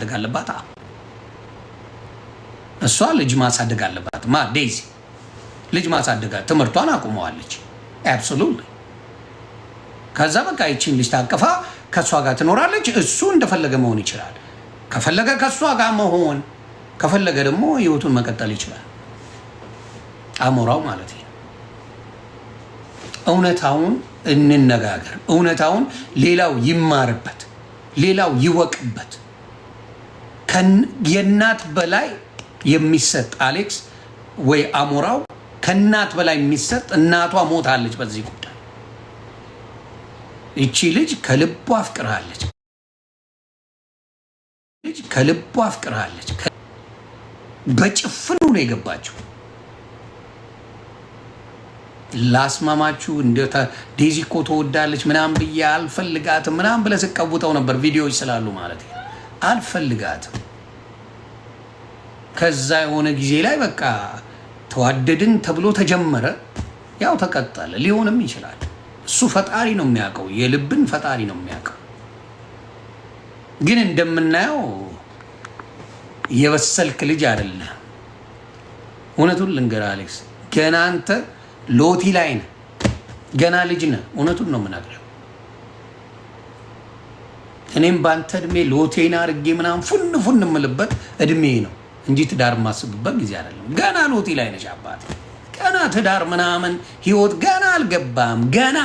ማሳደግ አለባት። እሷ ልጅ ማሳደግ አለባት። ዴዚ ልጅ ማሳደግ ትምህርቷን አቁመዋለች። አብሶሉትሊ። ከዛ በቃ ይቺን ልጅ ታቀፋ ከእሷ ጋር ትኖራለች። እሱ እንደፈለገ መሆን ይችላል። ከፈለገ ከእሷ ጋር መሆን ከፈለገ ደግሞ ህይወቱን መቀጠል ይችላል። አሞራው ማለት ነው። እውነታውን እንነጋገር። እውነታውን ሌላው ይማርበት፣ ሌላው ይወቅበት። የእናት በላይ የሚሰጥ አሌክስ ወይ አሞራው ከእናት በላይ የሚሰጥ እናቷ ሞታለች። በዚህ ጉዳይ እቺ ልጅ ከልቧ አፍቅራለች። ከልቧ አፍቅራለች። በጭፍኑ ነው የገባችው። ላስማማችሁ እንደ ዴዚ እኮ ተወዳለች ምናምን ብዬ አልፈልጋትም ምናምን ብለህ ስቀውጠው ነበር ቪዲዮዎች ስላሉ ማለት ነው። አልፈልጋትም። ከዛ የሆነ ጊዜ ላይ በቃ ተዋደድን ተብሎ ተጀመረ። ያው ተቀጠለ። ሊሆንም ይችላል። እሱ ፈጣሪ ነው የሚያውቀው፣ የልብን ፈጣሪ ነው የሚያውቀው። ግን እንደምናየው የበሰልክ ልጅ አይደለ። እውነቱን ልንገርህ አሌክስ፣ ገና አንተ ሎቲ ላይ ነህ፣ ገና ልጅ ነህ። እውነቱን ነው የምነግርህ። እኔም በአንተ እድሜ ሎቴን አድርጌ ምናምን ፉን የምልበት እድሜ ነው እንጂ ትዳር የማስብበት ጊዜ አይደለም። ገና ሎቲ ላይ ነሽ አባት። ገና ትዳር ምናምን ህይወት ገና አልገባም። ገና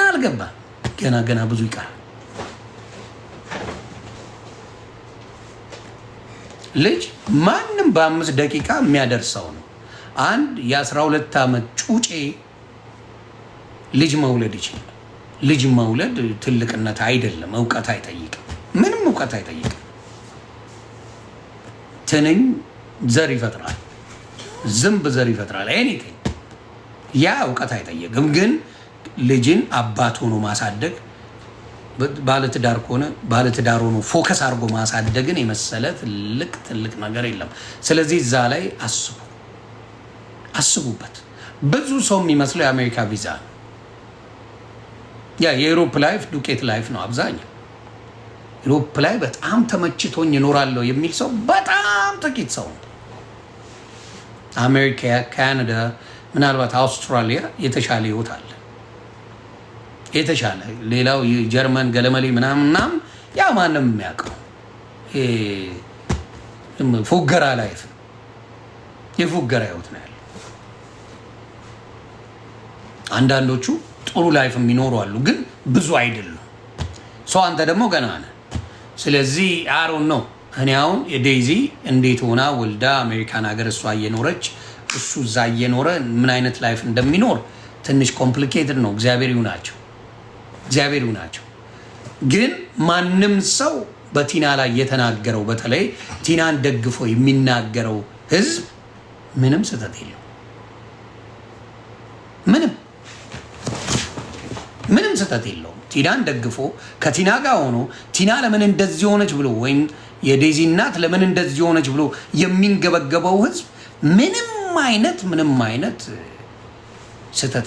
አልገባም። ገና ብዙ ይቀራል። ልጅ ማንም በ5 ደቂቃ የሚያደርሰው ነው። አንድ የ12 ዓመት ጩጬ ልጅ መውለድ ይችላል። ልጅ መውለድ ትልቅነት አይደለም። እውቀት አይጠይቅም። ምንም እውቀት አይጠይቅም። ትንኝ ዘር ይፈጥራል። ዝንብ ዘር ይፈጥራል። ኤኒቲንግ ያ እውቀት አይጠይቅም። ግን ልጅን አባት ሆኖ ማሳደግ፣ ባለትዳር ከሆነ ባለትዳር ሆኖ ፎከስ አድርጎ ማሳደግን የመሰለ ትልቅ ነገር የለም። ስለዚህ እዛ ላይ አስቡበት። ብዙ ሰው የሚመስለው የአሜሪካ ቪዛ ነው። ያ የዩሮፕ ላይፍ ዱቄት ላይፍ ነው አብዛኛው። ዩሮፕ ላይ በጣም ተመችቶኝ እኖራለሁ የሚል ሰው በጣም ጥቂት ሰው ነው። አሜሪካ፣ ካናዳ፣ ምናልባት አውስትራሊያ የተሻለ ህይወት አለ። የተሻለ ሌላው ጀርመን ገለመሌ ምናምን ያ ማንም የሚያውቀው ፉገራ ላይፍ ነው። የፉገራ ህይወት ነው ያለው። አንዳንዶቹ ጥሩ ላይፍ የሚኖሩ አሉ፣ ግን ብዙ አይደሉም። ሰው አንተ ደግሞ ገና ነህ። ስለዚህ አሮን ነው። እኔ አሁን የዴዚ እንዴት ሆና ወልዳ አሜሪካን ሀገር እሷ እየኖረች እሱ እዛ እየኖረ ምን አይነት ላይፍ እንደሚኖር ትንሽ ኮምፕሊኬትድ ነው። እግዚአብሔር ይሁናቸው። ግን ማንም ሰው በቲና ላይ የተናገረው በተለይ ቲናን ደግፎ የሚናገረው ህዝብ ምንም ስህተት የለው። ምንም ስህተት የለውም። ቲናን ደግፎ ከቲና ጋር ሆኖ ቲና ለምን እንደዚህ ሆነች ብሎ ወይም የዴዚ እናት ለምን እንደዚህ ሆነች ብሎ የሚንገበገበው ህዝብ ምንም አይነት ስህተት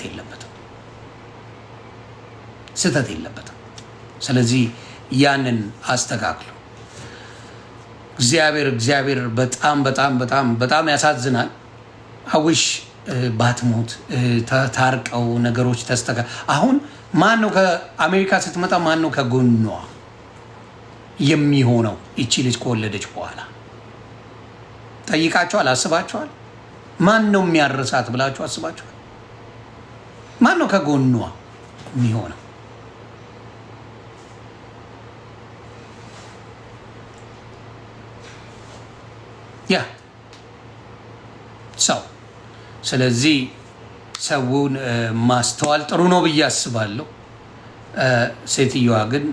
የለበትም። ስለዚህ ያንን አስተካክሉ። እግዚአብሔር በጣም ያሳዝናል። አዊሽ ባትሞት ታርቀው ነገሮች አሁን ማን ነው ከአሜሪካ ስትመጣ ማን ነው ከጎኗ የሚሆነው? ይቺ ልጅ ከወለደች በኋላ ጠይቃቸዋል? አስባቸዋል? ማን ነው የሚያርሳት ብላችሁ አስባቸዋል? ማን ነው ከጎኗ የሚሆነው? ያ ሰው። ስለዚህ ሰውን ማስተዋል ጥሩ ነው ብዬ አስባለሁ። ሴትዮዋ ግን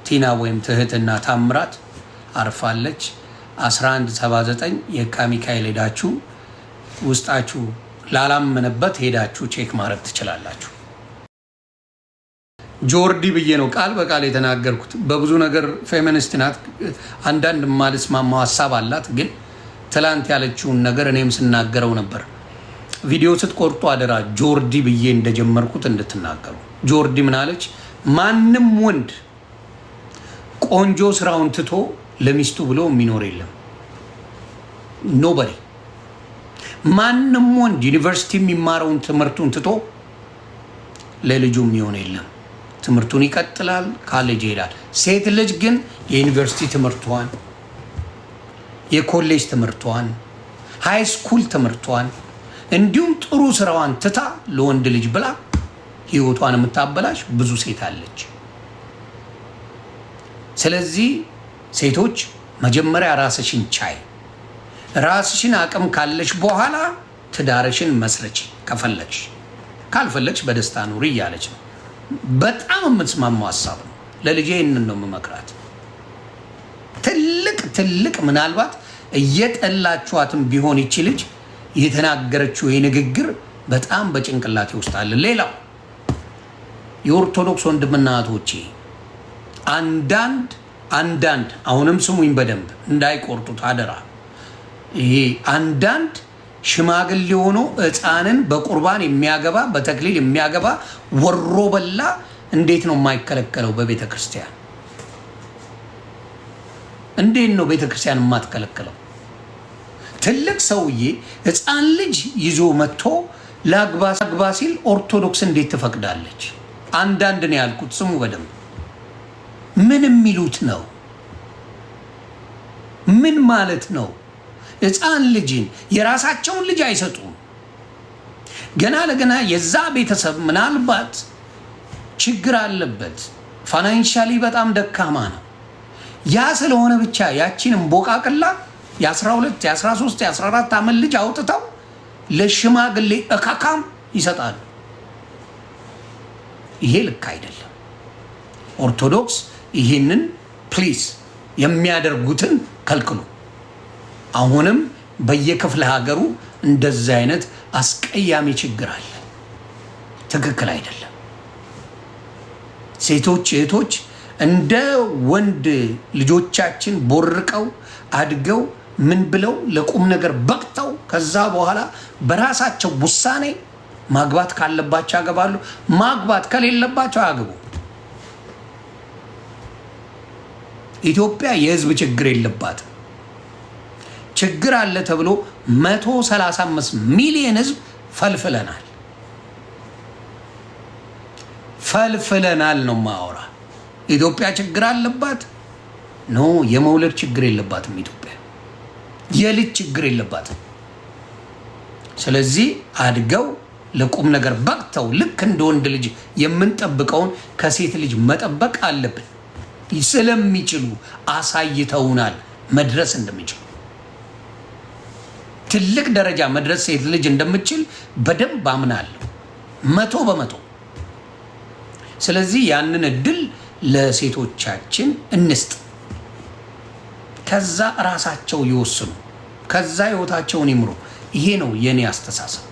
ቲና ወይም ትህትና ታምራት አርፋለች። 1179 የካ ሚካኤል ሄዳችሁ ውስጣችሁ ላላመነበት ሄዳችሁ ቼክ ማድረግ ትችላላችሁ። ጆርዲ ብዬ ነው ቃል በቃል የተናገርኩት። በብዙ ነገር ፌሚኒስት ናት። አንዳንድ ማልስማማው ሀሳብ አላት። ግን ትላንት ያለችውን ነገር እኔም ስናገረው ነበር። ቪዲዮ ስትቆርጡ አደራ ጆርዲ ብዬ እንደጀመርኩት እንድትናገሩ። ጆርዲ ምን አለች? ማንም ወንድ ቆንጆ ስራውን ትቶ ለሚስቱ ብሎ የሚኖር የለም። ኖበሪ ማንም ወንድ ዩኒቨርሲቲ የሚማረውን ትምህርቱን ትቶ ለልጁ የሚሆን የለም። ትምህርቱን ይቀጥላል፣ ካሌጅ ይሄዳል። ሴት ልጅ ግን የዩኒቨርሲቲ ትምህርቷን፣ የኮሌጅ ትምህርቷን፣ ሃይ ስኩል ትምህርቷን እንዲሁም ጥሩ ስራዋን ትታ ለወንድ ልጅ ብላ ህይወቷን የምታበላሽ ብዙ ሴት አለች። ስለዚህ ሴቶች መጀመሪያ ራስሽን ቻይ፣ ራስሽን አቅም ካለሽ በኋላ ትዳርሽን መስረች። ከፈለግሽ፣ ካልፈለግሽ በደስታ ኑሪ እያለች ነው። በጣም የምትስማማው ሀሳብ ነው። ለልጄ ይህንን ነው የምመክራት። ትልቅ ምናልባት እየጠላችኋትም ቢሆን ይቺ ልጅ የተናገረችው የንግግር በጣም በጭንቅላቴ ውስጥ አለ። ሌላው የኦርቶዶክስ ወንድምና እህቶቼ አንዳንድ አሁንም ስሙኝ በደንብ እንዳይቆርጡት አደራ። ይሄ አንዳንድ ሽማግሌ ሆኖ ሕፃንን በቁርባን የሚያገባ በተክሊል የሚያገባ ወሮ በላ እንዴት ነው የማይከለከለው? በቤተ ክርስቲያን እንዴት ነው ቤተ ክርስቲያን የማትከለከለው? ትልቅ ሰውዬ ሕፃን ልጅ ይዞ መጥቶ ላግባ ሲል ኦርቶዶክስ እንዴት ትፈቅዳለች? አንዳንድ ነው ያልኩት፣ ስሙ በደንብ። ምን የሚሉት ነው? ምን ማለት ነው? ሕፃን ልጅን የራሳቸውን ልጅ አይሰጡም። ገና ለገና የዛ ቤተሰብ ምናልባት ችግር አለበት፣ ፋይናንሻሊ በጣም ደካማ ነው። ያ ስለሆነ ብቻ ያቺን እምቦቃቅላ የ12 የ13 የ14 ዓመት ልጅ አውጥተው ለሽማግሌ እካካም ይሰጣሉ። ይሄ ልክ አይደለም። ኦርቶዶክስ ይህንን ፕሊዝ የሚያደርጉትን ከልክሉ። አሁንም በየክፍለ ሀገሩ እንደዚህ አይነት አስቀያሚ ችግር አለ። ትክክል አይደለም። ሴቶች እህቶች እንደ ወንድ ልጆቻችን ቦርቀው አድገው ምን ብለው ለቁም ነገር በቅተው ከዛ በኋላ በራሳቸው ውሳኔ ማግባት ካለባቸው ያገባሉ፣ ማግባት ከሌለባቸው አያገቡ። ኢትዮጵያ የህዝብ ችግር የለባትም። ችግር አለ ተብሎ 135 ሚሊዮን ህዝብ ፈልፍለናል ነው ማወራ። ኢትዮጵያ ችግር አለባት? ኖ፣ የመውለድ ችግር የለባትም። ኢትዮጵያ የልጅ ችግር የለባትም። ስለዚህ አድገው ለቁም ነገር በቅተው ልክ እንደ ወንድ ልጅ የምንጠብቀውን ከሴት ልጅ መጠበቅ አለብን። ስለሚችሉ አሳይተውናል መድረስ እንደሚችሉ፣ ትልቅ ደረጃ መድረስ ሴት ልጅ እንደምችል በደንብ አምናለሁ 100%። ስለዚህ ያንን እድል ለሴቶቻችን እንስጥ። ከዛ ራሳቸው ይወስኑ፣ ከዛ ህይወታቸውን ይምሩ። ይሄ ነው የኔ አስተሳሰብ።